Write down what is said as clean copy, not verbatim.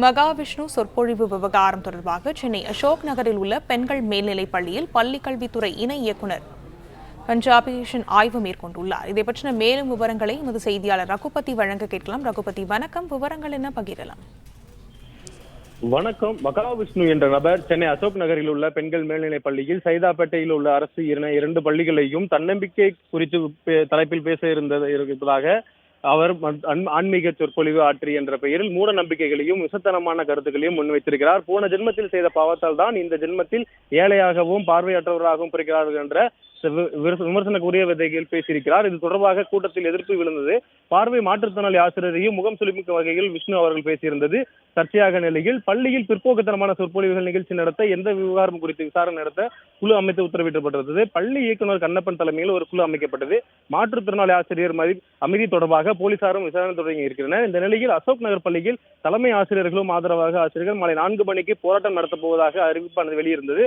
மகாவிஷ்ணு சொற்பொழிவு விவகாரம் தொடர்பாக சென்னை அசோக் நகரில் உள்ள பெண்கள் மேல்நிலைப் பள்ளியில் பள்ளிக்கல்வித்துறை இணை இயக்குநர் பஞ்சாபிஷன் ஆய்வு மேற்கொண்டுள்ளார். இதை பற்றின மேலும் விவரங்களை எமது செய்தியாளர் ரகுபதி வழங்க கேட்கலாம். ரகுபதி, வணக்கம். விவரங்கள் என்ன பகிரலாம்? வணக்கம். மகாவிஷ்ணு என்ற நபர் சென்னை அசோக் நகரில் உள்ள பெண்கள் மேல்நிலைப் பள்ளியில் சைதாப்பேட்டையில் உள்ள அரசு இரண்டு பள்ளிகளையும் தன்னம்பிக்கை குறித்து தலைப்பில் பேச இருப்பதாக அவர் ஆன்மீக சொற்பொழிவு ஆற்றி என்ற பெயரில் மூட நம்பிக்கைகளையும் விசத்தனமான கருத்துக்களையும் முன்வைத்திருக்கிறார். போன ஜென்மத்தில் செய்த பாவத்தால் தான் இந்த ஜென்மத்தில் ஏழையாகவும் பார்வையற்றவராகவும் பிறக்கிறார்கள் என்ற விமர்சனக்குரிய விதைகள் பேசியிருக்கிறார். இது தொடர்பாக கூட்டத்தில் எதிர்ப்பு விழுந்தது. பார்வை மாற்றுத்திறனாளி ஆசிரியரையும் முகம் சுளிமிக்கும் வகையில் விஷ்ணு அவர்கள் பேசியிருந்தது சர்ச்சையாக நிலையில் பள்ளியில் பிற்போக்குத்தனமான சொற்பொழிவுகள் நிகழ்ச்சி நடத்த எந்த விவகாரம் குறித்து விசாரணை நடத்த குழு அமைத்து உத்தரவிடப்பட்டிருந்தது. பள்ளி இயக்குநர் கண்ணப்பன் தலைமையில் ஒரு குழு அமைக்கப்பட்டது. மாற்றுத்திறனாளி ஆசிரியர் அமைதி தொடர்பாக போலீசாரும் விசாரணை தொடங்கி இருக்கிறனர். இந்த நிலையில் அசோக் நகர் பள்ளியில் தலைமை ஆசிரியர்களும் ஆதரவாக ஆசிரியர்கள் மாலை 4 மணிக்கு போராட்டம் நடத்தப் போவதாக அறிவிப்பானது வெளியிருந்தது.